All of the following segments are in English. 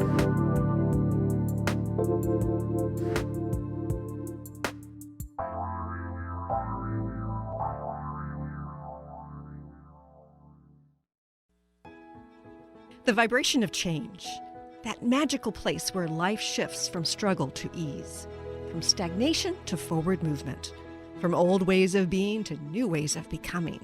The vibration of change, that magical place where life shifts from struggle to ease, from stagnation to forward movement, from old ways of being to new ways of becoming.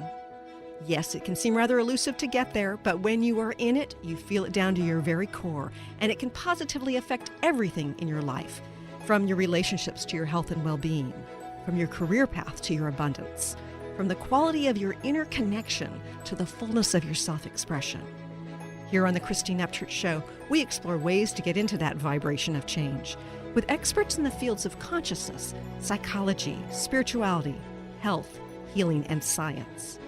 Yes, it can seem rather elusive to get there, but when you are in it, you feel it down to your very core, and it can positively affect everything in your life, from your relationships to your health and well-being, from your career path to your abundance, from the quality of your inner connection to the fullness of your self-expression. Here on the Christine Upchurch Show, we explore ways to get into that vibration of change with experts in the fields of consciousness, psychology, spirituality, health, healing, and science.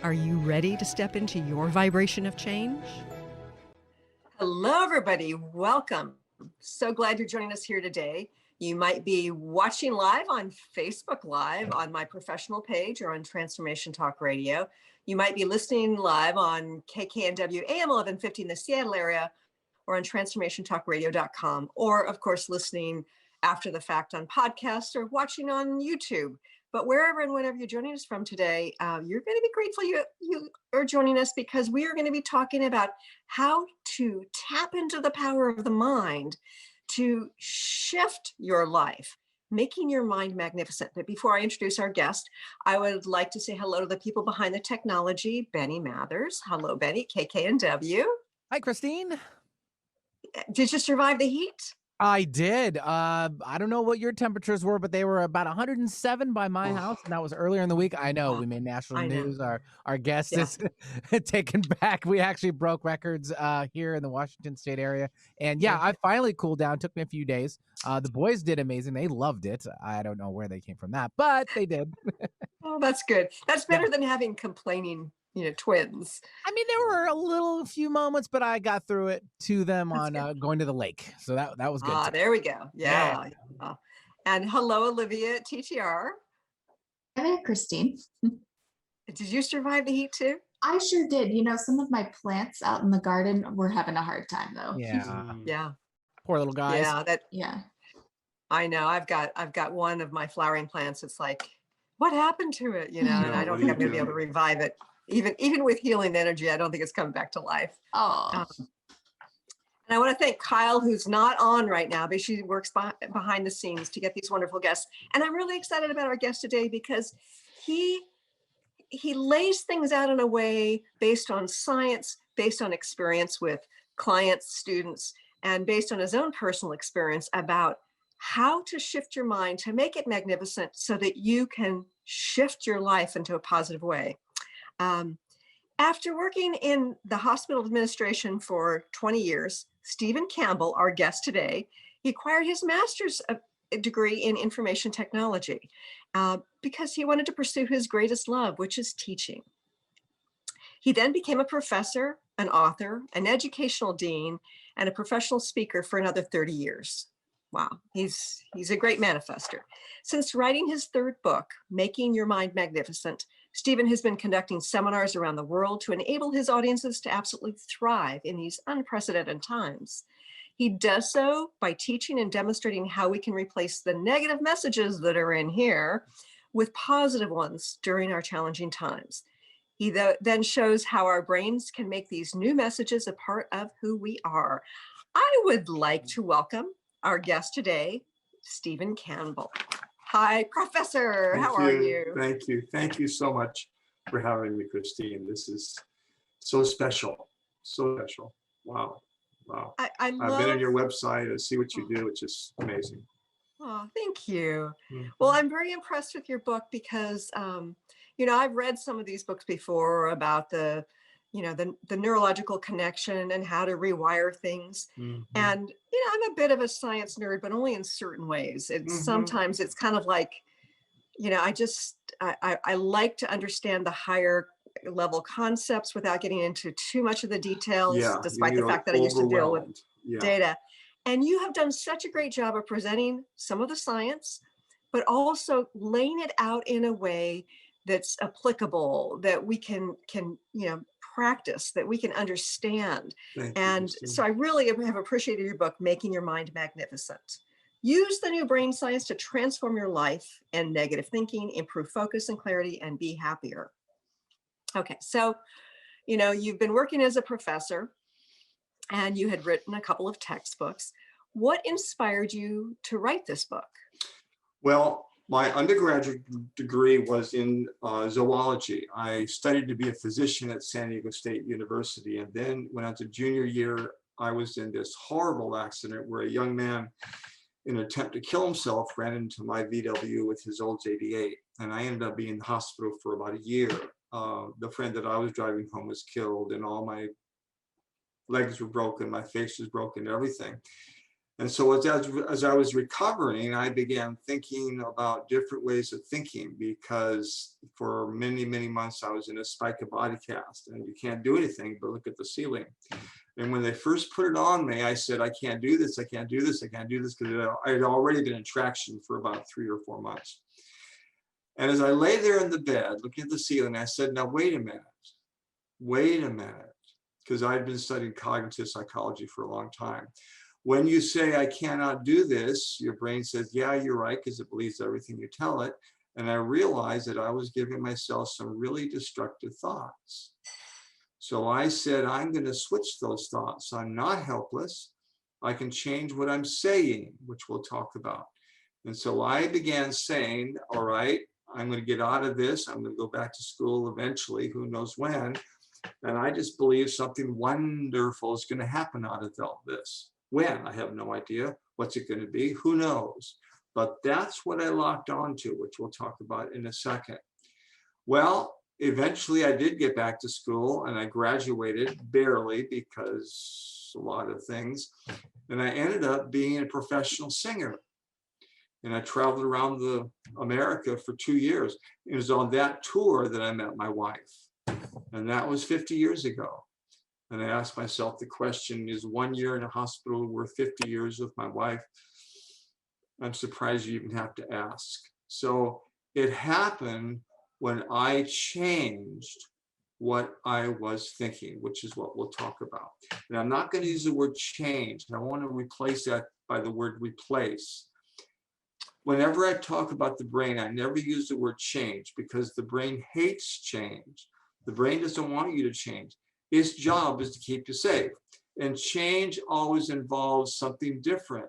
Are you ready to step into your vibration of change? Hello, everybody. Welcome. So glad you're joining us here today. You might be watching live on Facebook Live on my professional page or on Transformation Talk Radio. You might be listening live on KKNW AM 1150 in the Seattle area or on transformationtalkradio.com, or of course, listening after the fact on podcasts or watching on YouTube. But wherever and whenever you're joining us from today, you're going to be grateful you are joining us, because we are going to be talking about how to tap into the power of the mind to shift your life, making your mind magnificent. But before I introduce our guest, I would like to say hello to the people behind the technology, Benny Mathers. Hello, Benny, KKNW. Hi, Christine. Did you survive the heat? I did. I don't know what your temperatures were, but they were about 107 by my house, and that was earlier in the week. I know we made national news. Our guest is taken back. We actually broke records here in the Washington State area, and I finally cooled down. It took me a few days. The boys did amazing. They loved it. I don't know where they came from that, but they did. Oh, that's good. That's better than having complaining, twins. I mean, there were a few moments, but I got through it to them on going to the lake. So that was good. Ah, there we go. Yeah. And hello, Olivia at TTR. Hi, Christine. Did you survive the heat too? I sure did. Some of my plants out in the garden were having a hard time though. Yeah. Poor little guys. Yeah. I know. I've got one of my flowering plants. It's like, what happened to it? And I don't think I'm going to be able to revive it. Even with healing energy, I don't think it's coming back to life. Oh. And I want to thank Kyle, who's not on right now, but she works behind the scenes to get these wonderful guests. And I'm really excited about our guest today because he lays things out in a way based on science, based on experience with clients, students, and based on his own personal experience about how to shift your mind to make it magnificent so that you can shift your life into a positive way. After working in the hospital administration for 20 years, Steve Campbell, our guest today, he acquired his master's degree in information technology because he wanted to pursue his greatest love, which is teaching. He then became a professor, an author, an educational dean, and a professional speaker for another 30 years. Wow, he's a great manifester. Since writing his third book, Making Your Mind Magnificent, Stephen has been conducting seminars around the world to enable his audiences to absolutely thrive in these unprecedented times. He does so by teaching and demonstrating how we can replace the negative messages that are in here with positive ones during our challenging times. He then shows how our brains can make these new messages a part of who we are. I would like to welcome our guest today, Stephen Campbell. Hi, Professor. How are you? Thank you. Thank you so much for having me, Christine. This is so special. So special. Wow. I've been on your website. I see what you do. It's just amazing. Oh, thank you. Well, I'm very impressed with your book because, I've read some of these books before about the neurological connection and how to rewire things. And, I'm a bit of a science nerd, but only in certain ways. Sometimes it's kind of like, I like to understand the higher level concepts without getting into too much of the details, despite the fact that I used to deal with data. And you have done such a great job of presenting some of the science, but also laying it out in a way that's applicable, that we can practice that we can understand. Thank you, And Christine. so I really have appreciated your book, Making Your Mind Magnificent. Use the new brain science to transform your life and negative thinking, improve focus and clarity, and be happier. Okay, so, you've been working as a professor and you had written a couple of textbooks. What inspired you to write this book? Well, my undergraduate degree was in zoology. I studied to be a physician at San Diego State University. And then when I was a junior year, I was in this horrible accident where a young man, in an attempt to kill himself, ran into my VW with his Olds-88. And I ended up being in the hospital for about a year. The friend that I was driving home was killed, and all my legs were broken, my face was broken, everything. And so as I was recovering, I began thinking about different ways of thinking, because for many, many months I was in a spica body cast and you can't do anything but look at the ceiling. And when they first put it on me, I said, I can't do this, I can't do this, I can't do this, because I had already been in traction for about 3 or 4 months. And as I lay there in the bed, looking at the ceiling, I said, now wait a minute, because I'd been studying cognitive psychology for a long time. When you say, I cannot do this, your brain says, yeah, you're right, because it believes everything you tell it. And I realized that I was giving myself some really destructive thoughts. So I said, I'm going to switch those thoughts. I'm not helpless. I can change what I'm saying, which we'll talk about. And so I began saying, all right, I'm going to get out of this. I'm going to go back to school eventually, who knows when. And I just believe something wonderful is going to happen out of all this. When? I have no idea. What's it going to be? Who knows? But that's what I locked onto, which we'll talk about in a second. Well, eventually I did get back to school and I graduated, barely, because a lot of things. And I ended up being a professional singer. And I traveled around America for 2 years. It was on that tour that I met my wife. And that was 50 years ago. And I asked myself the question, is 1 year in a hospital worth 50 years with my wife? I'm surprised you even have to ask. So it happened when I changed what I was thinking, which is what we'll talk about. And I'm not going to use the word change. I want to replace that by the word replace. Whenever I talk about the brain, I never use the word change, because the brain hates change. The brain doesn't want you to change. Its job is to keep you safe. And change always involves something different.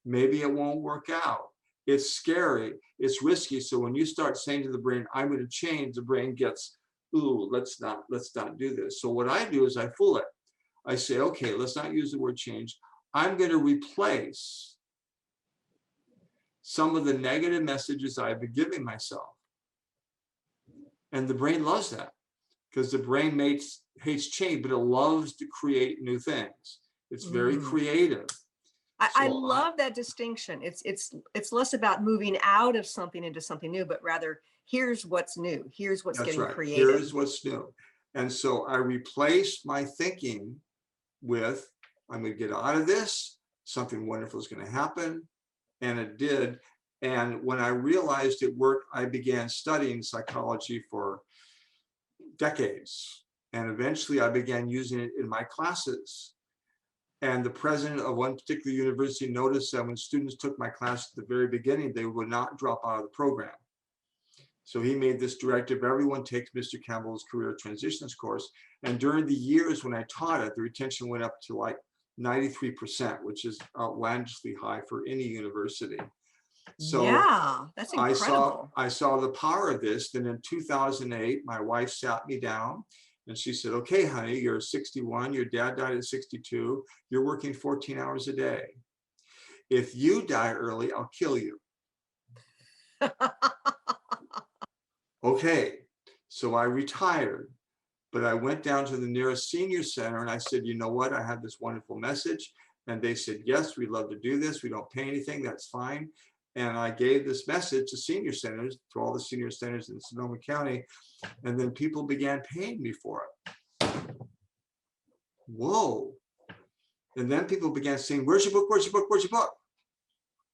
Maybe it won't work out. It's scary, it's risky. So when you start saying to the brain, I'm going to change, the brain gets, ooh, let's not do this. So what I do is I fool it. I say, okay, let's not use the word change. I'm going to replace some of the negative messages I've been giving myself. And the brain loves that, because the brain hates change, but it loves to create new things. It's very creative. I love that distinction. It's less about moving out of something into something new, but rather here's what's new. Here's what's getting created. Here's what's new. And so I replaced my thinking with, I'm going to get out of this. Something wonderful is going to happen. And it did. And when I realized it worked, I began studying psychology for decades. And eventually I began using it in my classes. And the president of one particular university noticed that when students took my class at the very beginning, they would not drop out of the program. So he made this directive, everyone takes Mr. Campbell's career transitions course. And during the years when I taught it, the retention went up to like 93%, which is outlandishly high for any university. So yeah, that's incredible. I saw the power of this. Then in 2008, my wife sat me down and she said, okay, honey, you're 61, your dad died at 62, you're working 14 hours a day. If you die early, I'll kill you. Okay, so I retired, but I went down to the nearest senior center and I said, you know what, I have this wonderful message. And they said, yes, we'd love to do this. We don't pay anything, that's fine. And I gave this message to senior centers, to all the senior centers in Sonoma County, and then people began paying me for it. Whoa. And then people began saying, where's your book, where's your book, where's your book?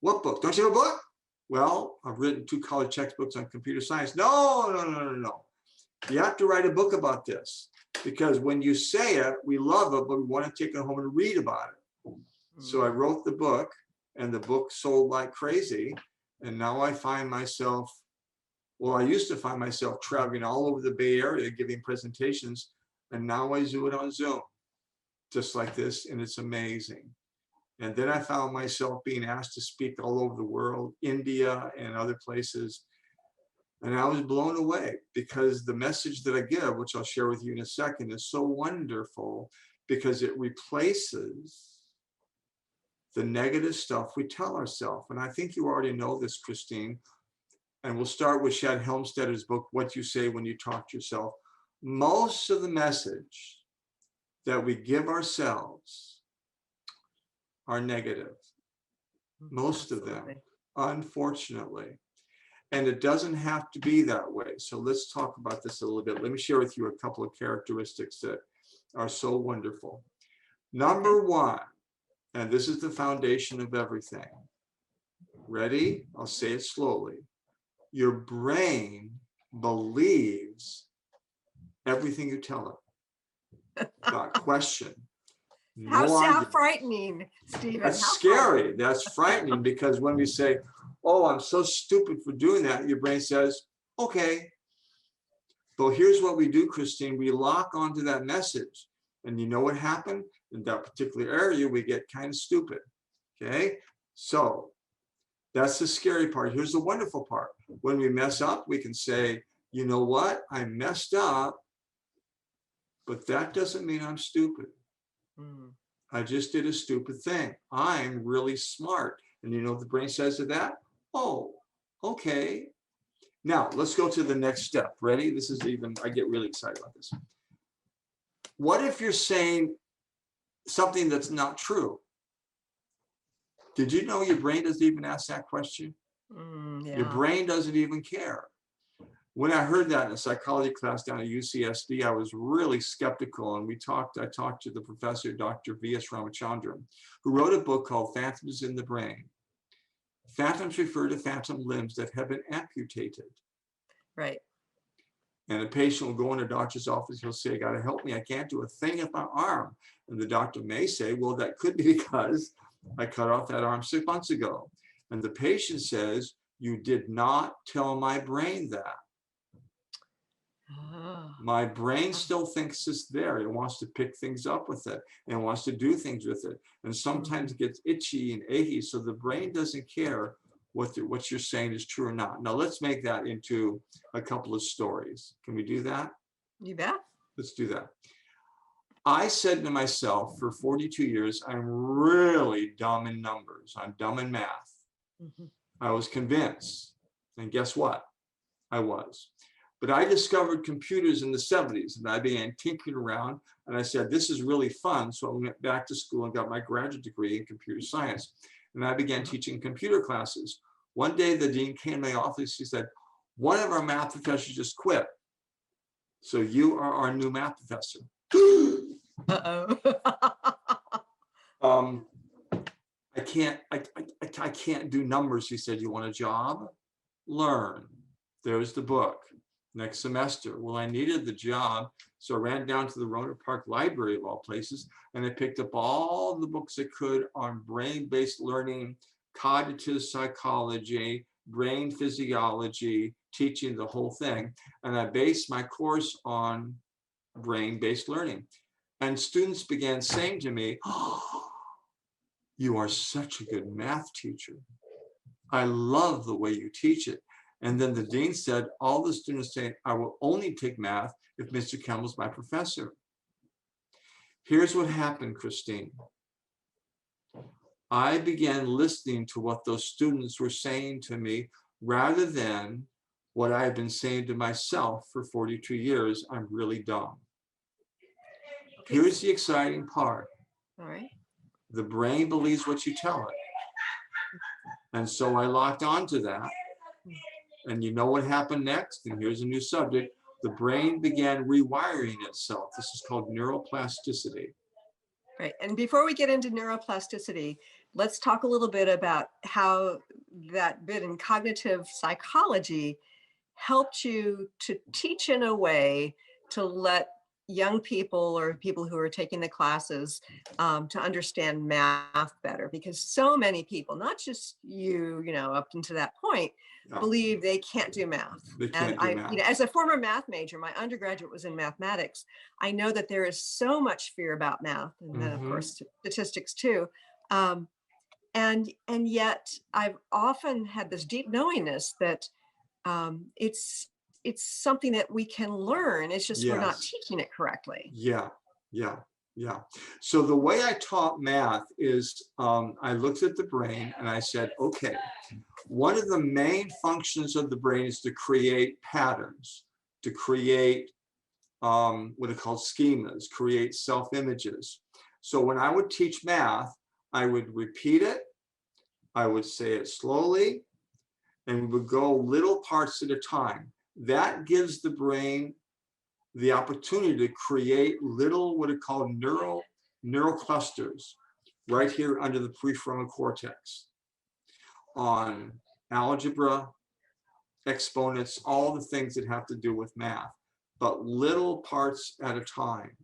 What book? Don't you have a book? Well, I've written 2 college textbooks on computer science. No. You have to write a book about this. Because when you say it, we love it, but we want to take it home and read about it. So I wrote the book, and the book sold like crazy. And now I find myself, well, I used to find myself traveling all over the Bay Area giving presentations, and now I do it on Zoom, just like this, and it's amazing. And then I found myself being asked to speak all over the world, India and other places. And I was blown away because the message that I give, which I'll share with you in a second, is so wonderful because it replaces the negative stuff we tell ourselves. And I think you already know this, Christine. And we'll start with Shad Helmstedter's book, What You Say When You Talk to Yourself. Most of the message that we give ourselves are negative. Most of them, unfortunately. And it doesn't have to be that way. So let's talk about this a little bit. Let me share with you a couple of characteristics that are so wonderful. Number one, and this is the foundation of everything. Ready? I'll say it slowly. Your brain believes everything you tell it. Without question. How frightening, Stephen. That's scary. That's frightening because when we say, oh, I'm so stupid for doing that, your brain says, okay. But here's what we do, Christine. We lock onto that message. And you know what happened? In that particular area, we get kind of stupid. Okay? So that's the scary part. Here's the wonderful part. When we mess up, we can say, you know what? I messed up, but that doesn't mean I'm stupid. I just did a stupid thing. I'm really smart. And you know what the brain says to that? Oh, okay. Now let's go to the next step. Ready? This is even, I get really excited about this. What if you're saying something that's not true? Did you know your brain doesn't even ask that question? Yeah. Your brain doesn't even care. When I heard that in a psychology class down at UCSD, I was really skeptical. And I talked to the professor, Dr. V.S. Ramachandran, who wrote a book called Phantoms in the Brain. Phantoms refer to phantom limbs that have been amputated. Right. And a patient will go in a doctor's office, he'll say, gotta help me, I can't do a thing with my arm. And the doctor may say, well, that could be because I cut off that arm 6 months ago. And the patient says, you did not tell my brain that. My brain still thinks it's there. It wants to pick things up with it and wants to do things with it. And sometimes it gets itchy and achy. So the brain doesn't care what you're saying is true or not. Now let's make that into a couple of stories. Can we do that? You bet. Let's do that. I said to myself for 42 years, I'm really dumb in numbers. I'm dumb in math. I was convinced. And guess what? I was. But I discovered computers in the 70s and I began tinkering around and I said, this is really fun. So I went back to school and got my graduate degree in computer science. And I began teaching computer classes. One day the dean came to my office, he said, one of our math professors just quit. So you are our new math professor. I can't do numbers. He said, you want a job? Learn. There's the book. Next semester. Well, I needed the job. So I ran down to the Roanoke Park Library of all places, and I picked up all the books I could on brain-based learning, cognitive psychology, brain physiology, teaching the whole thing. And I based my course on brain-based learning. And students began saying to me, oh, you are such a good math teacher. I love the way you teach it. And then the dean said, all the students say, I will only take math if Mr. Campbell's my professor. Here's what happened, Christine. I began listening to what those students were saying to me rather than what I had been saying to myself for 42 years, I'm really dumb. Okay. Here's the exciting part. All right. The brain believes what you tell it. And so I locked onto that. And you know what happened next? And here's a new subject. The brain began rewiring itself. This is called neuroplasticity. Right. And before we get into neuroplasticity, let's talk a little bit about how that bit in cognitive psychology helped you to teach in a way to let young people or people who are taking the classes to understand math better, because so many people, not just you know, up until that point, Yeah. believe they can't do math. They can't do math. You know, as a former math major, my undergraduate was in mathematics. I know that there is so much fear about math, and then of course statistics too. And yet I've often had this deep knowingness that it's something that we can learn. It's just we're not Yes. teaching it correctly. Yeah, yeah, yeah. So the way I taught math is I looked at the brain and I said, okay, one of the main functions of the brain is to create patterns, to create what are called schemas, create self-images. So when I would teach math, I would repeat it, I would say it slowly, and we would go little parts at a time. That gives the brain the opportunity to create little, what are called neural clusters right here under the prefrontal cortex on algebra, exponents, all the things that have to do with math, but little parts at a time,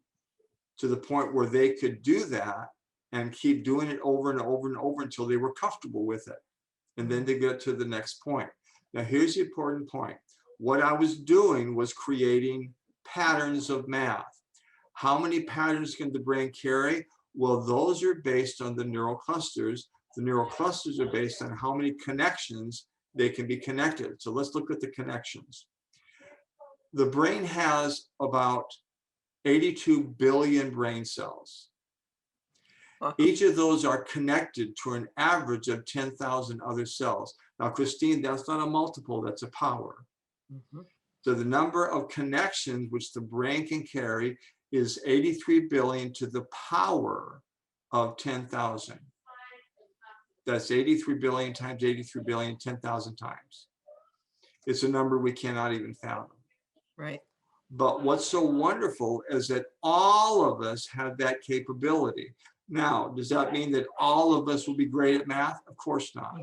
to the point where they could do that and keep doing it over and over and over until they were comfortable with it. And then they get to the next point. Now, here's the important point. What I was doing was creating patterns of math. How many patterns can the brain carry? Well, those are based on the neural clusters. The neural clusters are based on how many connections they can be connected. So let's look at the connections. The brain has about 82 billion brain cells. Each of those are connected to an average of 10,000 other cells. Now, Christine, that's not a multiple, that's a power. So the number of connections which the brain can carry is 83 billion to the power of 10,000. That's 83 billion times 83 billion, 10,000 times. It's a number we cannot even fathom. Right. But what's so wonderful is that all of us have that capability. Now, does that mean that all of us will be great at math? Of course not.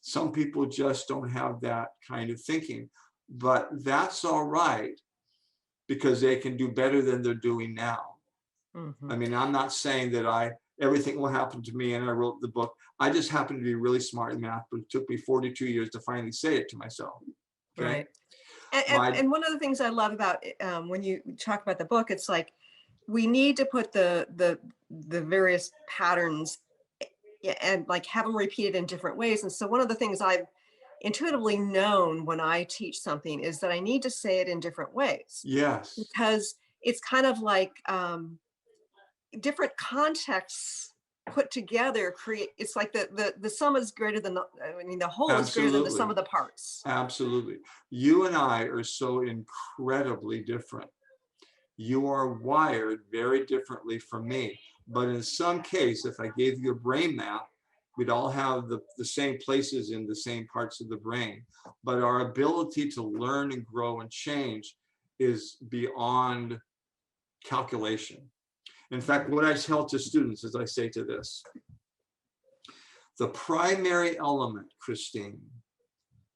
Some people just don't have that kind of thinking, but that's all right, because they can do better than they're doing now. I mean, I'm not saying that everything will happen to me and I wrote the book. I just happen to be really smart in math, but it took me 42 years to finally say it to myself. Okay? Right. And one of the things I love about when you talk about the book, it's like we need to put the various patterns and like have them repeated in different ways. And so one of the things I've intuitively known when I teach something is that I need to say it in different ways. Yes. Because it's kind of like different contexts put together create, it's like the sum is greater than the whole is greater than the sum of the parts. Absolutely. You and I are so incredibly different. You are wired very differently from me. But in some case, if I gave you a brain map, we'd all have the same places in the same parts of the brain. But our ability to learn and grow and change is beyond calculation. In fact, what I tell to students is I say to this, the primary element, Christine,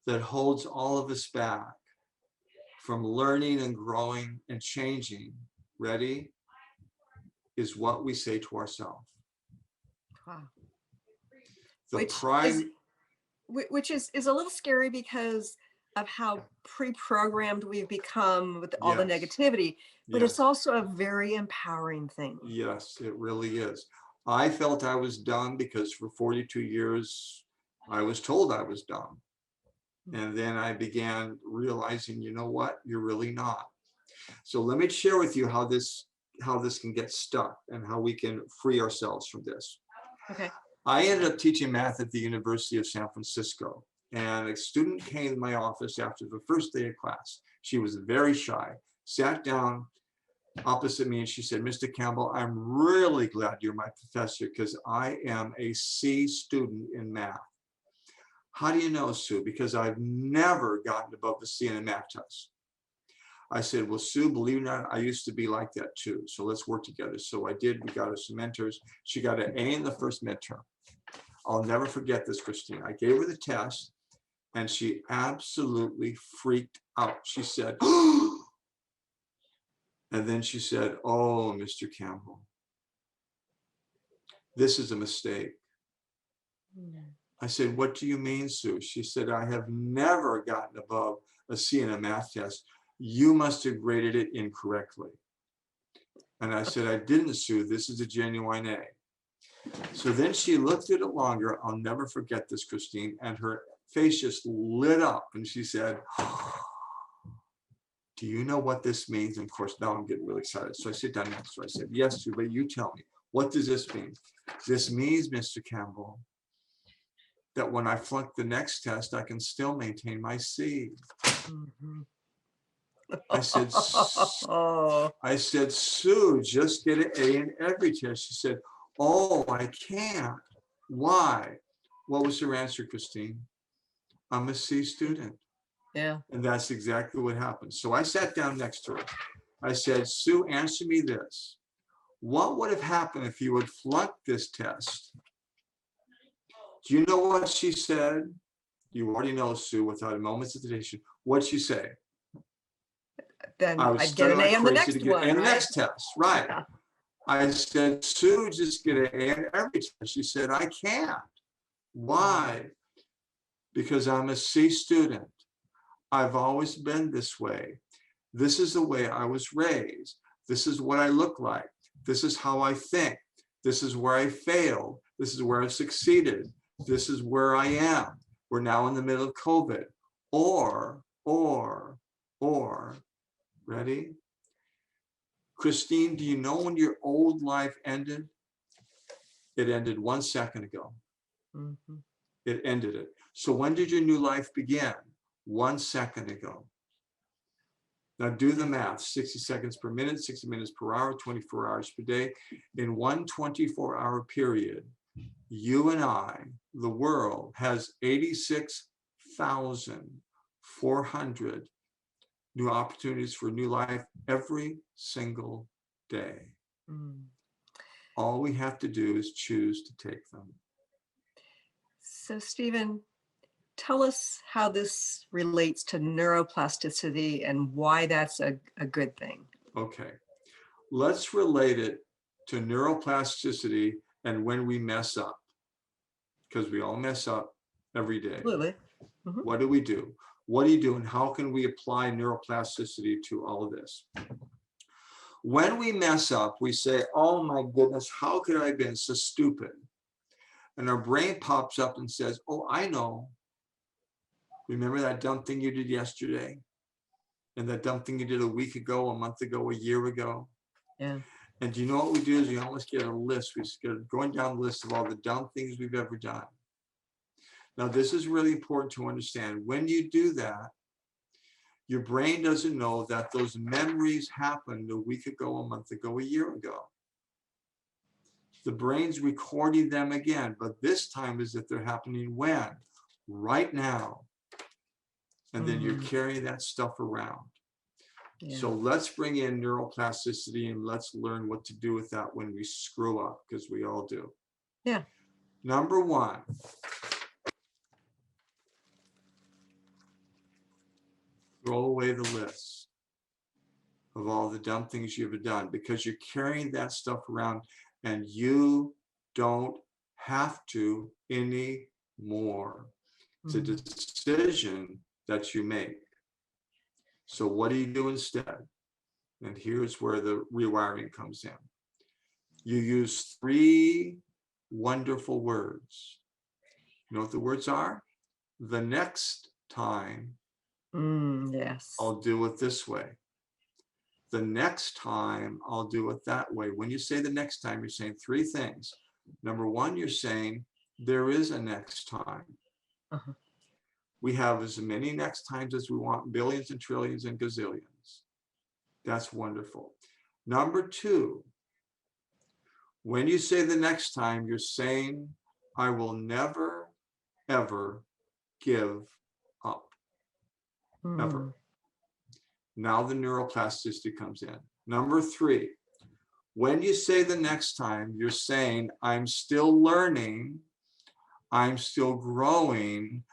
that holds all of us back from learning and growing and changing, ready, is what we say to ourselves. Wow. The which is a little scary because of how pre-programmed we've become with all the negativity, but it's also a very empowering thing. Yes, it really is. I felt I was dumb because for 42 years, I was told I was dumb. And then I began realizing, you know what, you're really not. So let me share with you how this can get stuck and how we can free ourselves from this. Okay. I ended up teaching math at the University of San Francisco, and a student came to my office after the first day of class. She was very shy, sat down opposite me, and she said, Mr. Campbell, I'm really glad you're my professor because I am a C student in math. How do you know, Sue? Because I've never gotten above the C in a math test. I said, well, Sue, believe it or not, I used to be like that too. So let's work together. So I did. We got her some mentors. She got an A in the first midterm. I'll never forget this, Christine. I gave her the test and she absolutely freaked out. She said, oh, And then she said, "Oh, Mr. Campbell, this is a mistake." I said, "What do you mean, Sue?" She said, "I have never gotten above a C in a math test. You must have graded it incorrectly." And I said, "I didn't, Sue. This is a genuine A." So then she looked at it longer. I'll never forget this, Christine. And her face just lit up. And she said, "Do you know what this means?" And of course, now I'm getting really excited. So I sit down next to her. I said, "Yes, Sue, but you tell me, what does this mean?" "This means, Mr. Campbell, that when I flunk the next test, I can still maintain my C." I said, "Sue, just get an A in every test." She said, "Oh, I can't. Why?" What was her answer, Christine? "I'm a C student." Yeah. And that's exactly what happened. So I sat down next to her. I said, "Sue, answer me this. What would have happened if you had flunked this test?" Do you know what she said? You already know, Sue, without a moment's hesitation. What'd she say? Then I was I'd get an A on the next one, and the right? next test, right? Yeah. I said, "Sue, just get an A in every test." She said, "I can't." Why? "Because I'm a C student. I've always been this way. This is the way I was raised. This is what I look like. This is how I think. This is where I failed. This is where I succeeded. This is where I am. We're now in the middle of COVID." Or, ready? Christine, do you know when your old life ended? It ended 1 second ago. It ended it. So when did your new life begin? 1 second ago. Now do the math, 60 seconds per minute, 60 minutes per hour, 24 hours per day. In one 24-hour period, you and I, the world, has 86,400 new opportunities for new life every single day. All we have to do is choose to take them. So, Stephen, tell us how this relates to neuroplasticity and why that's a good thing. Okay, let's relate it to neuroplasticity and when we mess up, because we all mess up every day. Absolutely. What do we do? What do you do, and how can we apply neuroplasticity to all of this? When we mess up, we say, "Oh my goodness, how could I have been so stupid?" And our brain pops up and says, "Oh, I know. Remember that dumb thing you did yesterday? And that dumb thing you did a week ago, a month ago, a year ago?" Yeah. And do you know what we do is we almost get a list. We just get going down the list of all the dumb things we've ever done. Now, this is really important to understand. When you do that, your brain doesn't know that those memories happened a week ago, a month ago, a year ago. The brain's recording them again, but this time is that they're happening when? Right now. And then you're carrying that stuff around. Yeah. So let's bring in neuroplasticity and let's learn what to do with that when we screw up, because we all do. Yeah. Number one, throw away the list of all the dumb things you've done, because you're carrying that stuff around and you don't have to anymore. It's a decision that you make. So what do you do instead? And here's where the rewiring comes in. You use 3 wonderful words. You know what the words are? The next time, Yes. I'll do it this way. The next time, I'll do it that way. When you say the next time, you're saying 3 things. Number 1, you're saying there is a next time. We have as many next times as we want, billions and trillions and gazillions. That's wonderful. Number 2, when you say the next time, you're saying, I will never, ever give up. Ever. Now the neuroplasticity comes in. Number 3, when you say the next time, you're saying, I'm still learning, I'm still growing,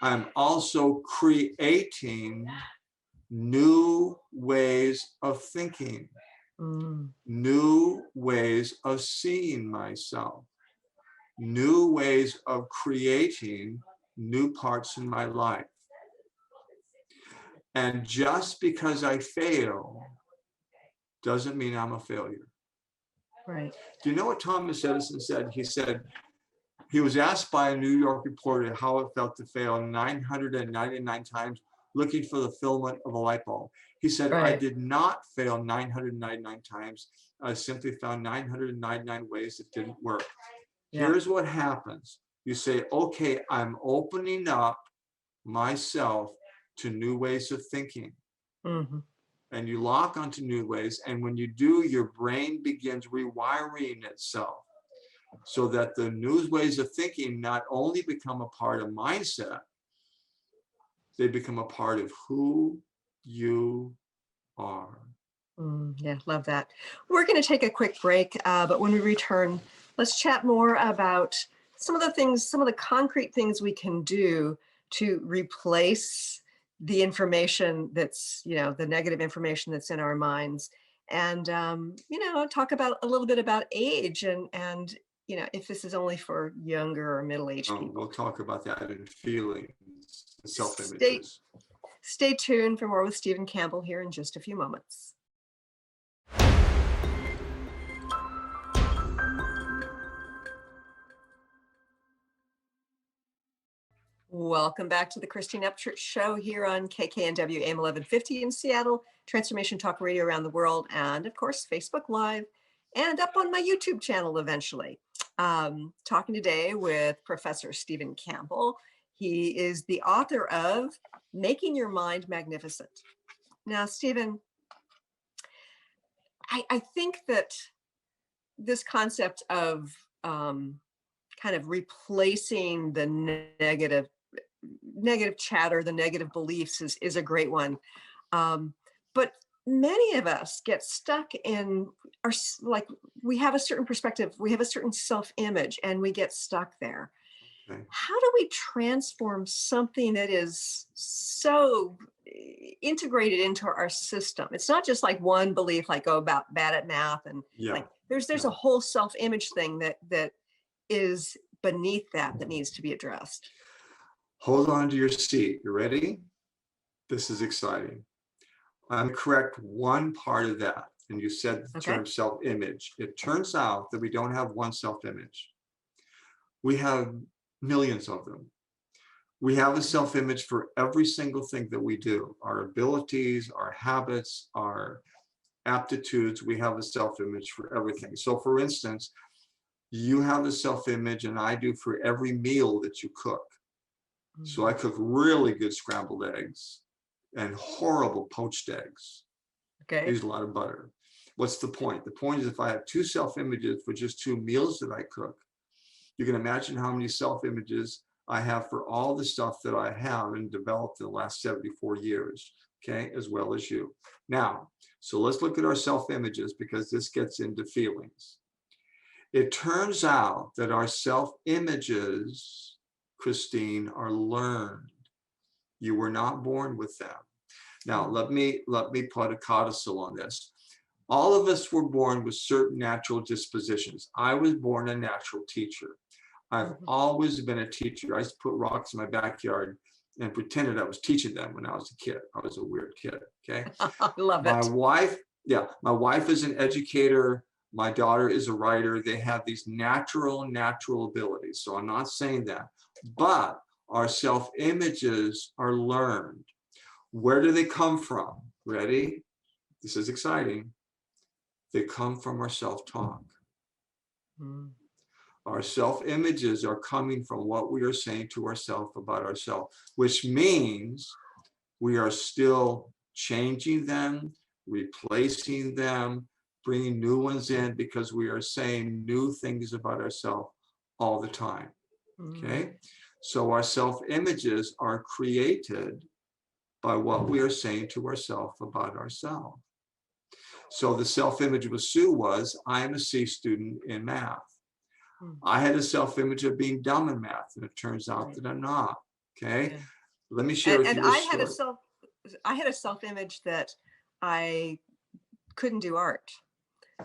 I'm also creating new ways of thinking, new ways of seeing myself, new ways of creating new parts in my life. And just because I fail doesn't mean I'm a failure. Right. Do you know what Thomas Edison said? He said, he was asked by a New York reporter how it felt to fail 999 times looking for the filament of a light bulb. He said, I Right. did not fail 999 times. I simply found 999 ways it didn't work. Yeah. Here's what happens. You say, okay, I'm opening up myself to new ways of thinking. Mhm. And you lock onto new ways. And when you do, your brain begins rewiring itself so that the new ways of thinking not only become a part of mindset, they become a part of who you are. Yeah, love that. We're going to take a quick break, but when we return, let's chat more about some of the things, some of the concrete things we can do to replace the information that's, the negative information that's in our minds, and talk about a little bit about age and if this is only for younger or middle-aged people. We'll talk about that in feelings and Stay, self-images. stay tuned for more with Stephen Campbell here in just a few moments. Welcome back to the Christine Upchurch Show here on KKNW AM 1150 in Seattle, Transformation Talk Radio around the world, and of course, Facebook Live, and up on my YouTube channel eventually. Talking today with Professor Stephen Campbell. He is the author of Making Your Mind Magnificent. Now, Stephen, I think that this concept of kind of replacing the negative chatter, the negative beliefs is a great one. But many of us get stuck in we have a certain perspective, we have a certain self-image, and we get stuck there. Okay. How do we transform something that is so integrated into our system? It's not just like one belief, like, oh, about bad at math, and there's a whole self-image thing that is beneath that needs to be addressed. Hold on to your seat. You ready? This is exciting. I'm correct one part of that. And you said the term self-image. It turns out that we don't have one self-image. We have millions of them. We have a self-image for every single thing that we do. Our abilities, our habits, our aptitudes, we have a self-image for everything. So for instance, you have a self-image, and I do, for every meal that you cook. So I cook really good scrambled eggs and horrible poached eggs. Okay. Use a lot of butter. What's the point? The point is, if I have two self-images for just two meals that I cook, you can imagine how many self-images I have for all the stuff that I have and developed in the last 74 years, okay, as well as you. Now, so let's look at our self-images, because this gets into feelings. It turns out that our self-images, Christine, are learned. You were not born with them. Now, let me put a codicil on this. All of us were born with certain natural dispositions. I was born a natural teacher. I've always been a teacher. I used to put rocks in my backyard and pretended I was teaching them when I was a kid. I was a weird kid, okay? I love it. My wife is an educator. My daughter is a writer. They have these natural abilities. So I'm not saying that. But our self-images are learned. Where do they come from? Ready? This is exciting. They come from our self-talk. Our self-images are coming from what we are saying to ourselves about ourselves, which means we are still changing them, replacing them, bringing new ones in, because we are saying new things about ourselves all the time. Okay, so our self-images are created by what we are saying to ourselves about ourselves. So the self-image with Sue was, I am a C student in math. I had a self-image of being dumb in math, and it turns out that I'm not. Okay, let me share with you a story. I had a self-image that I couldn't do art.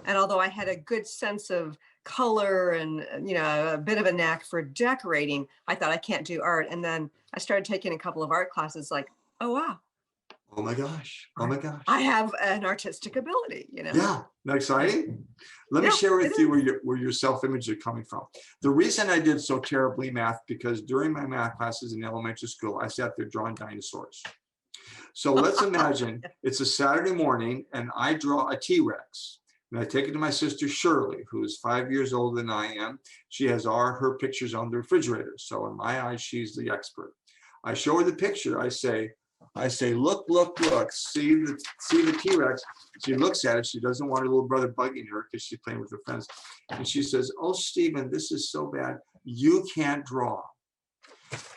And although I had a good sense of color and, a bit of a knack for decorating, I thought I can't do art. And then I started taking a couple of art classes like, oh, wow. Oh my gosh. Oh my gosh. I have an artistic ability, Yeah. Isn't that exciting? Let me share with you where your self-image is coming from. The reason I did so terribly math, because during my math classes in elementary school, I sat there drawing dinosaurs. So let's imagine it's a Saturday morning and I draw a T-Rex. And I take it to my sister Shirley, who is 5 years older than I am. She has her pictures on the refrigerator. So in my eyes, she's the expert. I show her the picture. I say, look, see the T-Rex. She looks at it. She doesn't want her little brother bugging her because she's playing with her friends. And she says, oh, Stephen, this is so bad. You can't draw.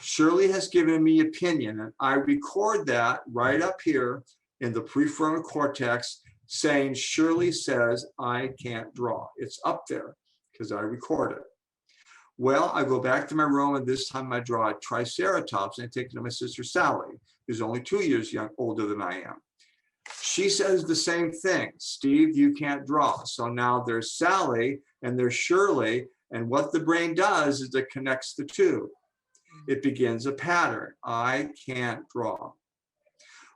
Shirley has given me opinion, and I record that right up here in the prefrontal cortex, saying Shirley says I can't draw. It's up there because I record it. Well, I go back to my room, and this time I draw a triceratops, and I take it to my sister Sally, who's only 2 years older than I am. She says the same thing. Steve, you can't draw. So now there's Sally and there's Shirley, and what the brain does is it connects the two. It begins a pattern. I can't draw.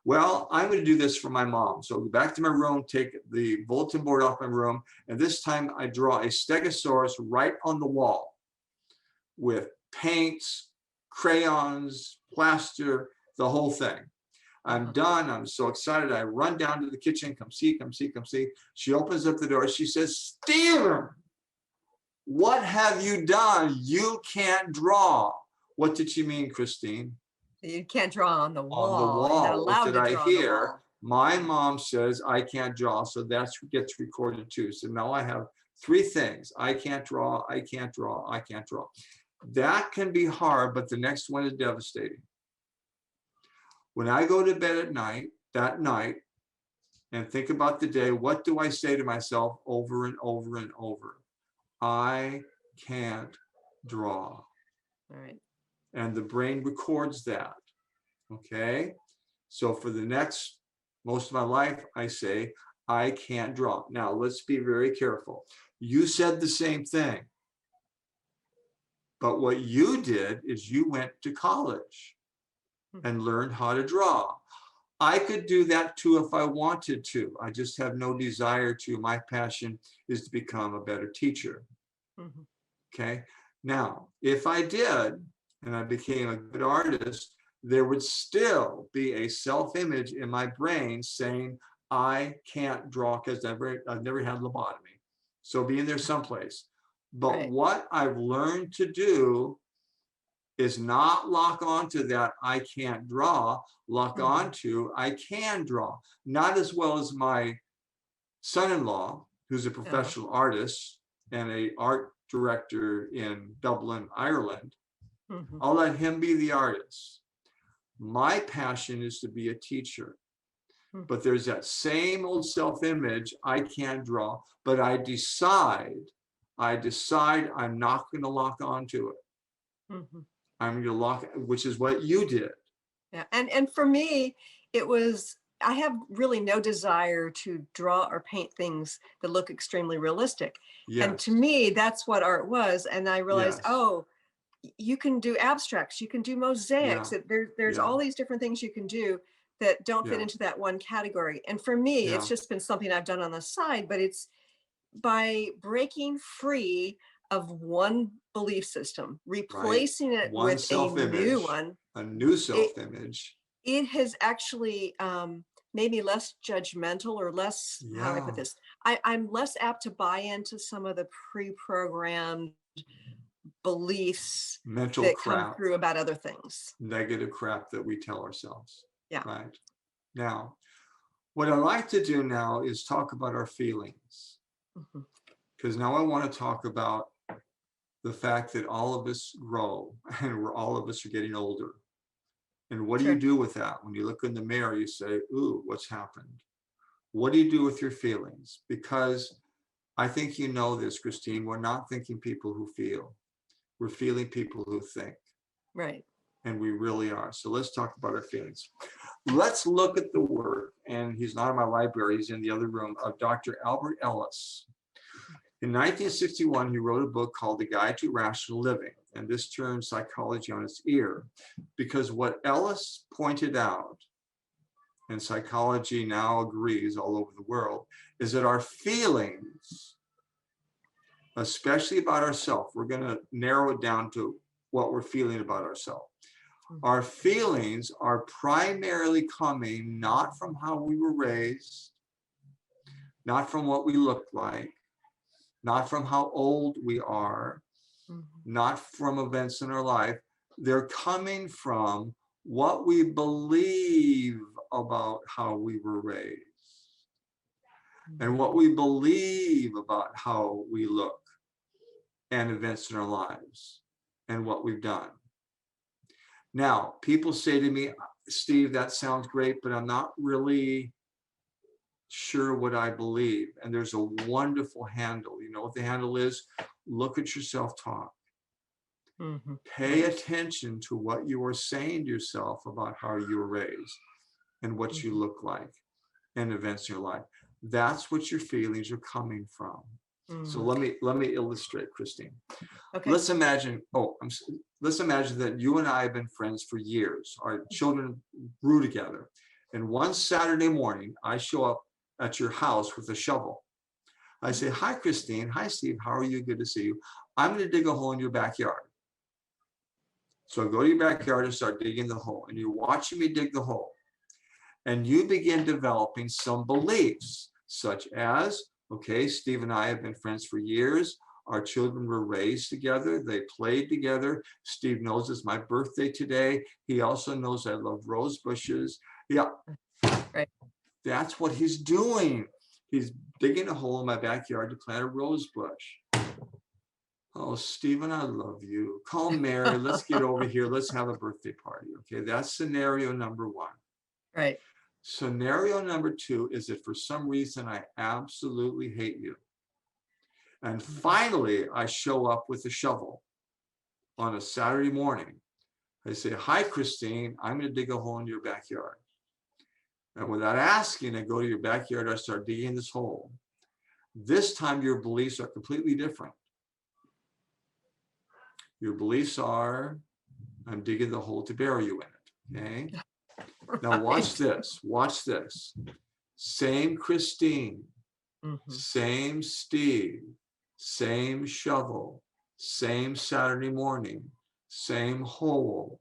Well, I'm going to do this for my mom. So go back to my room, take the bulletin board off my room, and this time I draw a stegosaurus right on the wall with paints, crayons, plaster, the whole thing. I'm done. I'm so excited. I run down to the kitchen. Come see. She opens up the door. She says, Steven, what have you done? You can't draw. What did she mean, Christine? You can't draw on the wall. On the wall. You're not allowed What did to draw I hear? on the wall. My mom says I can't draw, so that gets recorded too. So now I have 3 things. I can't draw, I can't draw, I can't draw. That can be hard, but the next one is devastating. When I go to bed at night, that night, and think about the day, what do I say to myself over and over and over? I can't draw. All right. And the brain records that. Okay. So for the next, most of my life, I say, I can't draw. Now let's be very careful. You said the same thing. But what you did is you went to college and learned how to draw. I could do that too if I wanted to. I just have no desire to. My passion is to become a better teacher. Okay. Now, if I did, and I became a good artist, there would still be a self-image in my brain saying, I can't draw because I've never had lobotomy. So be in there someplace. But what I've learned to do is not lock onto that I can't draw, lock onto I can draw. Not as well as my son-in-law, who's a professional artist and an art director in Dublin, Ireland. I'll let him be the artist. My passion is to be a teacher. But there's that same old self-image, I can't draw, but I decide I'm not going to lock onto it. I'm going to lock, which is what you did. Yeah. And for me, it was, I have really no desire to draw or paint things that look extremely realistic. And to me, that's what art was. And I realized, oh, you can do abstracts, you can do mosaics. There's all these different things you can do that don't fit into that one category. And for me, it's just been something I've done on the side, but it's by breaking free of one belief system, replacing it with a new one. A new self-image. It has actually made me less judgmental or less, how do I put this? I'm less apt to buy into some of the pre-programmed beliefs mental that crap, come through about other things. Negative crap that we tell ourselves. Yeah. Right. Now, what I like to do now is talk about our feelings. Because now I want to talk about the fact that all of us grow and all of us are getting older. And what do you do with that? When you look in the mirror, you say, ooh, what's happened? What do you do with your feelings? Because I think you know this, Christine, we're not thinking people who feel. We're feeling people who think. Right. and we really are. So let's talk about our feelings. Let's look at the work, and he's not in my library, he's in the other room, of Dr. Albert Ellis. In 1961, he wrote a book called The Guide to Rational Living, and this turned psychology on its ear, because what Ellis pointed out, and psychology now agrees all over the world, is that our feelings, especially about ourselves, we're going to narrow it down to what we're feeling about ourselves. Our feelings are primarily coming not from how we were raised, not from what we look like, not from how old we are, not from events in our life. They're coming from what we believe about how we were raised and what we believe about how we look and events in our lives and what we've done. Now, people say to me, Steve, that sounds great, but I'm not really sure what I believe. And there's a wonderful handle. You know what the handle is? Look at your self-talk. Pay attention to what you are saying to yourself about how you were raised and what you look like and events in your life. That's what your feelings are coming from. So let me illustrate, Christine. Okay. Let's imagine, let's imagine that you and I have been friends for years. Our children grew together. And one Saturday morning, I show up at your house with a shovel. I say, hi, Christine. Hi, Steve. How are you? Good to see you. I'm going to dig a hole in your backyard. So I go to your backyard and start digging the hole. And you're watching me dig the hole. And you begin developing some beliefs, such as, okay, Steve and I have been friends for years. Our children were raised together. They played together. Steve knows it's my birthday today. He also knows I love rose bushes. Yeah, Right. That's what he's doing. He's digging a hole in my backyard to plant a rose bush. Oh, Stephen, I love you. Call Mary. Let's get over here. Let's have a birthday party. Okay, that's scenario number one. Right. Scenario number two is that for some reason I absolutely hate you. And finally, I show up with a shovel on a Saturday morning. I say, hi, Christine, I'm going to dig a hole in your backyard. And without asking, I go to your backyard, I start digging this hole. This time, your beliefs are completely different. Your beliefs are, I'm digging the hole to bury you in it, okay? Now watch this, watch this. Same Christine, same Steve, same shovel, same Saturday morning, same hole,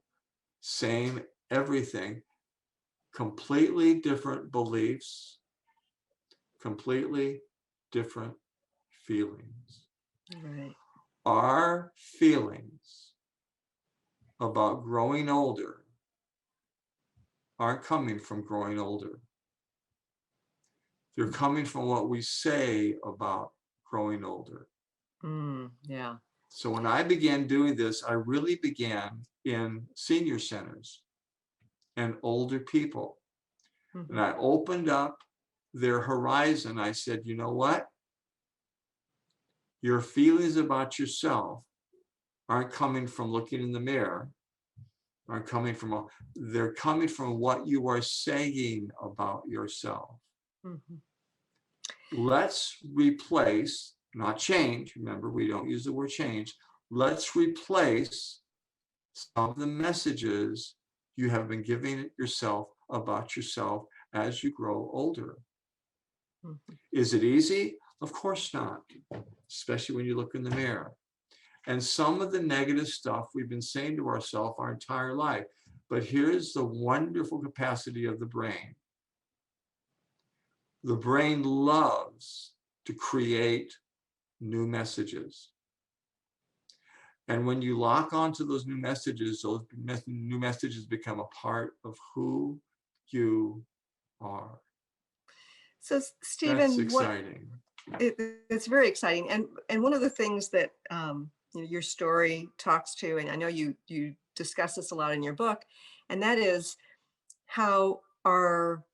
same everything, completely different beliefs, completely different feelings. Right. Our feelings about growing older aren't coming from growing older. They're coming from what we say about growing older. Yeah. So when I began doing this, I really began in senior centers and older people. And I opened up their horizon. I said, you know what? Your feelings about yourself aren't coming from looking in the mirror, aren't coming from, they're coming from what you are saying about yourself. Let's replace, not change, remember, we don't use the word change. Let's replace some of the messages you have been giving yourself about yourself as you grow older. Is it easy? Of course not, especially when you look in the mirror. And some of the negative stuff we've been saying to ourselves our entire life. But here's the wonderful capacity of the brain. The brain loves to create new messages. And when you lock onto those new messages become a part of who you are. So, Stephen, that's exciting. It's very exciting. And one of the things that your story talks to, and I know you discuss this a lot in your book, and that is how our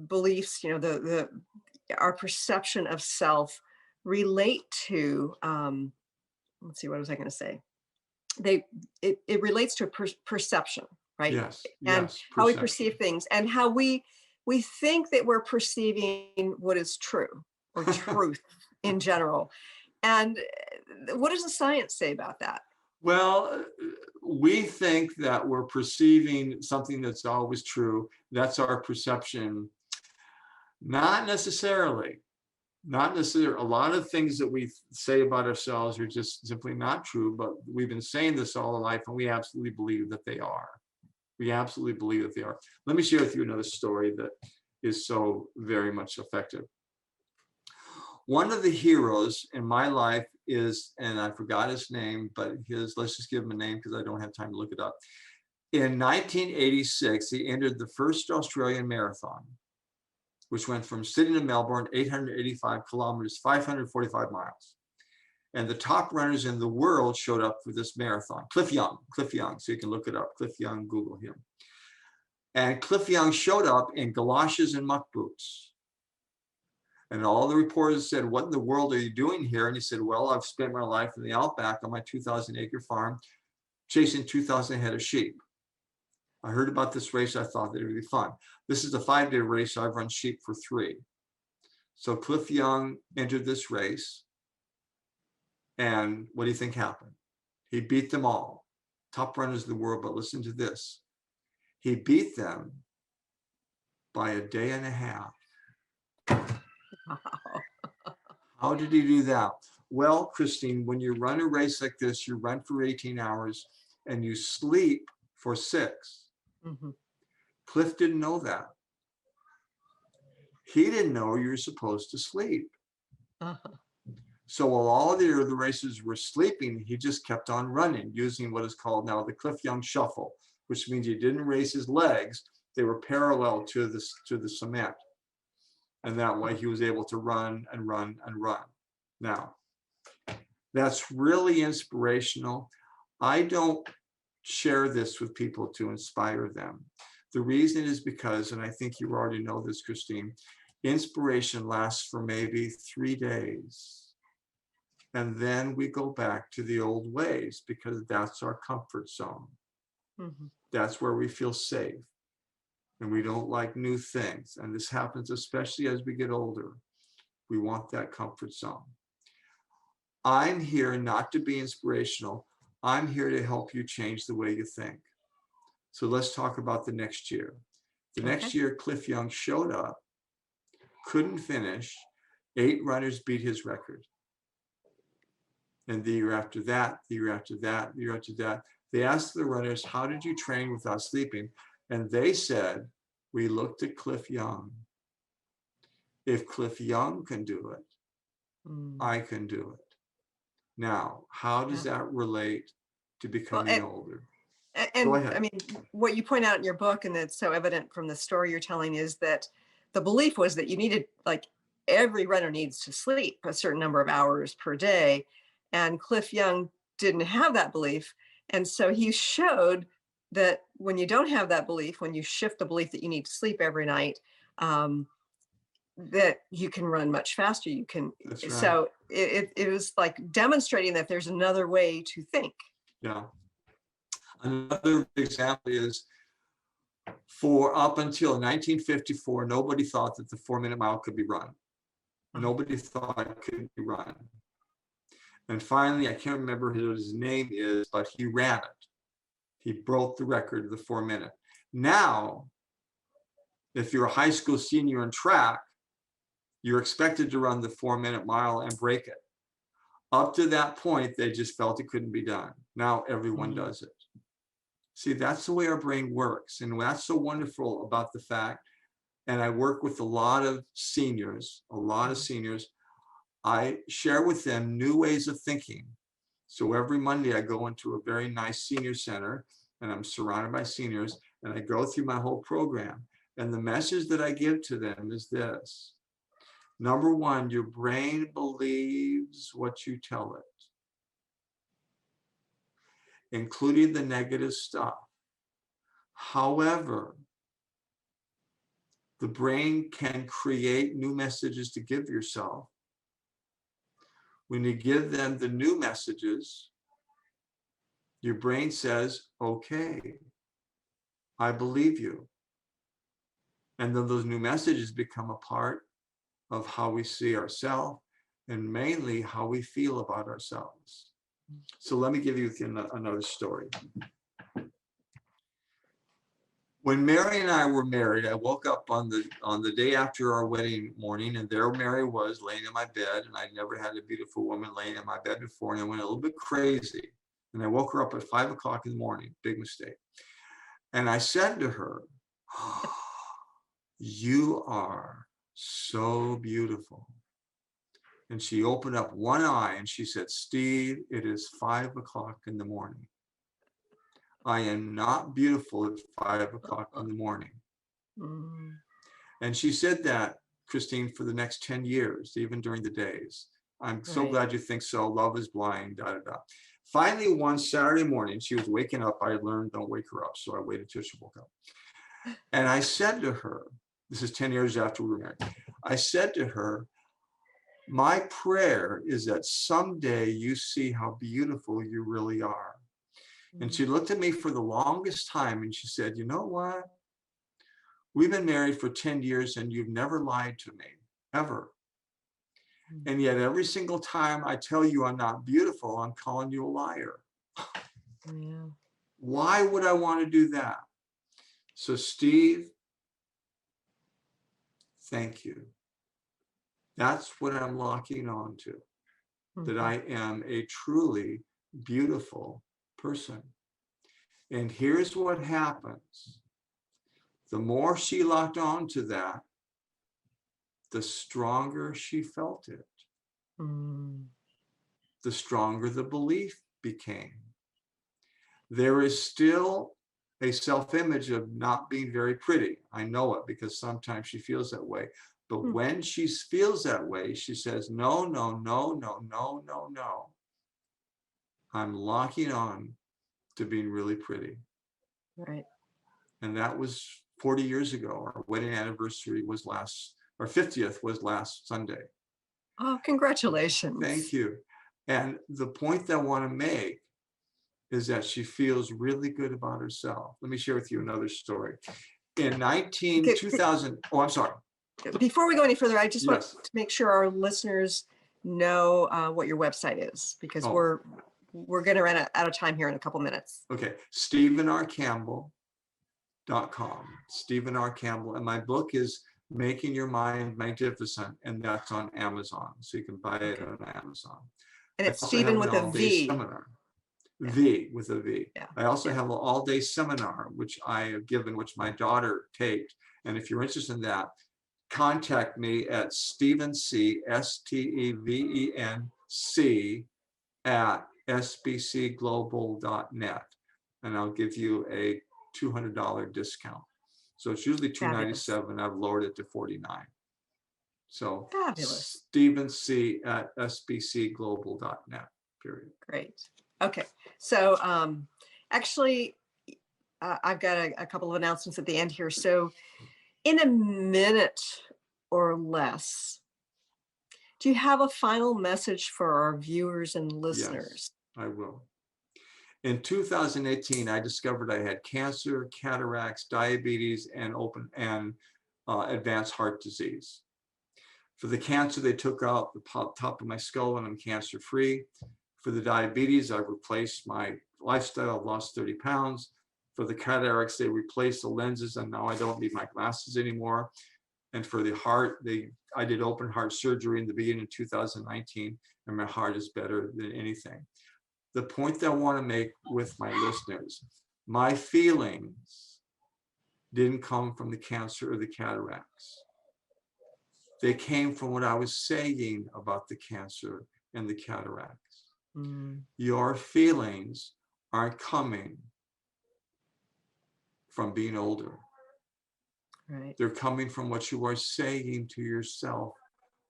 beliefs, our perception of self relate to, let's see, what was I going to say? it relates to perception, right? Yes, And yes, how we perception. perceive things, and how we think that we're perceiving what is true or truth in general. And what does the science say about that? Well, we think that we're perceiving something that's always true. That's our perception. Not necessarily. Not necessarily. A lot of things that we say about ourselves are just simply not true, but we've been saying this all our life, and we absolutely believe that they are. We absolutely believe that they are. Let me share with you another story that is so very much effective. One of the heroes in my life is, and I forgot his name, but let's just give him a name because I don't have time to look it up. In 1986, he entered the first Australian marathon, which went from Sydney to Melbourne, 885 kilometers, 545 miles. And the top runners in the world showed up for this marathon. Cliff Young, so you can look it up. Cliff Young, Google him. And Cliff Young showed up in galoshes and muck boots. And all the reporters said, what in the world are you doing here? And he said, well, I've spent my life in the outback on my 2,000-acre farm chasing 2,000 head of sheep. I heard about this race. I thought that it would be fun. This is a 5-day race. So I've run sheep for 3. So Cliff Young entered this race. And what do you think happened? He beat them all. Top runners in the world, but listen to this. He beat them by a day and a half. How did he do that? Well, Christine, when you run a race like this, you run for 18 hours and you sleep for 6. Mm-hmm. Cliff didn't know that. He didn't know you're supposed to sleep. Uh-huh. So while all the other racers were sleeping, he just kept on running using what is called now the Cliff Young shuffle, which means he didn't raise his legs. They were parallel to the cement. And that way he was able to run and run and run. Now, that's really inspirational. I don't share this with people to inspire them. The reason is because, and I think you already know this, Christine, inspiration lasts for maybe 3 days. And then we go back to the old ways because that's our comfort zone. Mm-hmm. That's where we feel safe. And we don't like new things. And this happens especially as we get older. We want that comfort zone. I'm here not to be inspirational. I'm here to help you change the way you think. So let's talk about the next year. The next year, Cliff Young showed up, couldn't finish. 8 runners beat his record. And the year after that, the year after that, the year after that, they asked the runners, how did you train without sleeping? And they said, we looked at Cliff Young. If Cliff Young can do it, I can do it. Now, how does that relate to becoming older? And Go ahead. I mean, what you point out in your book, and that's so evident from the story you're telling, is that the belief was that you needed, like, every runner needs to sleep a certain number of hours per day. And Cliff Young didn't have that belief. And so he showed that when you don't have that belief, when you shift the belief that you need to sleep every night, that you can run much faster. You can. That's right. So it was like demonstrating that there's another way to think. Yeah. Another example is, for up until 1954, nobody thought that the 4-minute mile could be run. Nobody thought it could be run. And finally, I can't remember what his name is, but he ran it. He broke the record of the 4-minute. Now, if you're a high school senior in track, you're expected to run the 4-minute mile and break it. Up to that point, they just felt it couldn't be done. Now everyone does it. See, that's the way our brain works. And that's so wonderful about the fact, and I work with a lot of seniors, I share with them new ways of thinking. So every Monday I go into a very nice senior center and I'm surrounded by seniors and I go through my whole program. And the message that I give to them is this. Number 1, your brain believes what you tell it, including the negative stuff. However, the brain can create new messages to give yourself. When you give them the new messages, Your brain says, okay, I believe you. And then those new messages become a part of how we see ourselves and mainly how we feel about ourselves. So let me give you another story. When Mary and I were married, I woke up on the day after our wedding morning, and there Mary was laying in my bed, and I'd never had a beautiful woman laying in my bed before, and I went a little bit crazy. And I woke her up at 5 o'clock in the morning, big mistake. And I said to her, oh, you are so beautiful. And she opened up one eye and she said, Steve, it is 5 o'clock in the morning. I am not beautiful at 5 o'clock in the morning. Mm. And she said that, Christine, for the next 10 years, even during the days. I'm so glad you think so. Love is blind, da, da, da. Finally, one Saturday morning, she was waking up. I learned don't wake her up. So I waited till she woke up. And I said to her, this is 10 years after we were married. I said to her, my prayer is that someday you see how beautiful you really are. And she looked at me for the longest time and she said, you know what? We've been married for 10 years and you've never lied to me, ever. And yet every single time I tell you I'm not beautiful, I'm calling you a liar. Yeah. Why would I want to do that? So Steve, thank you. That's what I'm locking on to, that I am a truly beautiful person. And here's what happens. The more she locked on to that, the stronger she felt it. The stronger the belief became. There is still a self-image of not being very pretty. I know it because sometimes she feels that way. But when she feels that way, she says, no, no, no, no, no, no, no. I'm locking on to being really pretty. Right. And that was 40 years ago. Our wedding anniversary was our 50th was last Sunday. Oh, congratulations. Thank you. And the point that I want to make is that she feels really good about herself. Let me share with you another story. In 2000, oh, I'm sorry. Before we go any further, I just want Yes. to make sure our listeners know what your website is, because we're going to run out of time here in a couple minutes. Okay, StephenRCampbell.com. Stephen R. Campbell. And my book is Making Your Mind Magnificent, and that's on Amazon. So you can buy it on Amazon. And it's Stephen with a V. Seminar. V with a V. Yeah. I also have an all-day seminar, which I have given, which my daughter taped. And if you're interested in that, contact me at StevenC, STEVENC @sbcglobal.net. And I'll give you a $200 discount. So it's usually $297. I've lowered it to $49. So fabulous. StevenC @sbcglobal.net, period. Great. Okay. So actually, I've got a couple of announcements at the end here. So in a minute or less, do you have a final message for our viewers and listeners? Yes, I will. In 2018, I discovered I had cancer, cataracts, diabetes, and advanced heart disease. For the cancer, they took out the top of my skull and I'm cancer-free. For the diabetes, I replaced my lifestyle. I've lost 30 pounds. For the cataracts, they replaced the lenses and now I don't need my glasses anymore. And for the heart, I did open heart surgery in the beginning of 2019 and my heart is better than anything. The point that I want to make with my listeners, my feelings didn't come from the cancer or the cataracts. They came from what I was saying about the cancer and the cataracts. Your feelings aren't coming from being older. Right. They're coming from what you are saying to yourself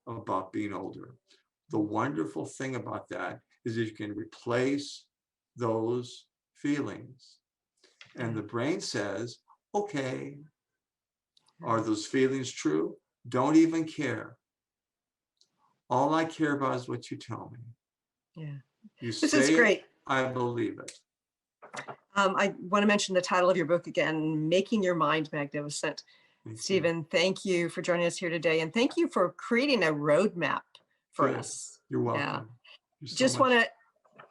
about being older. The wonderful thing about that is that you can replace those feelings. And the brain says, okay, are those feelings true? Don't even care. All I care about is what you tell me. Yeah. You This say is great. it, I believe it. I want to mention the title of your book again, Making Your Mind Magnificent. Thank you. Stephen, thank you for joining us here today. And thank you for creating a roadmap for Good. us. You're welcome. Yeah. You're so Just much-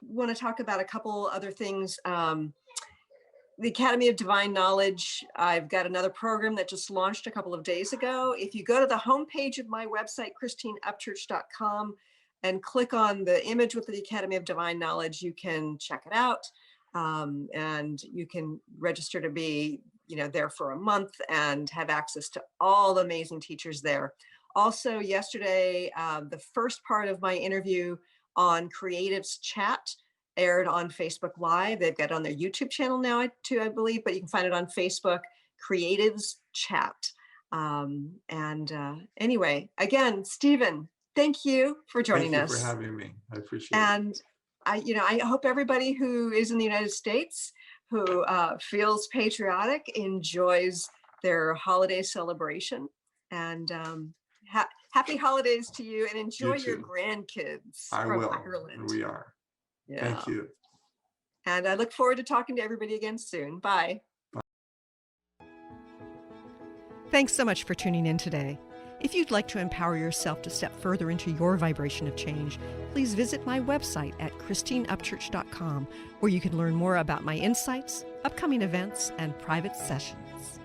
want to talk about a couple other things. The Academy of Divine Knowledge, I've got another program that just launched a couple of days ago. If you go to the homepage of my website, ChristineUpchurch.com, and click on the image with the Academy of Divine Knowledge, you can check it out. And you can register to be, there for a month and have access to all the amazing teachers there. Also, yesterday, the first part of my interview on Creatives Chat aired on Facebook Live. They've got it on their YouTube channel now too, I believe, but you can find it on Facebook, Creatives Chat. Anyway, again, Stephen, thank you for joining us. Thank you for having me. I appreciate it. And I hope everybody who is in the United States who feels patriotic enjoys their holiday celebration. And happy holidays to you, and enjoy your grandkids from Ireland. We are. Yeah. Thank you. And I look forward to talking to everybody again soon. Bye. Thanks so much for tuning in today. If you'd like to empower yourself to step further into your vibration of change, please visit my website at ChristineUpchurch.com, where you can learn more about my insights, upcoming events, and private sessions.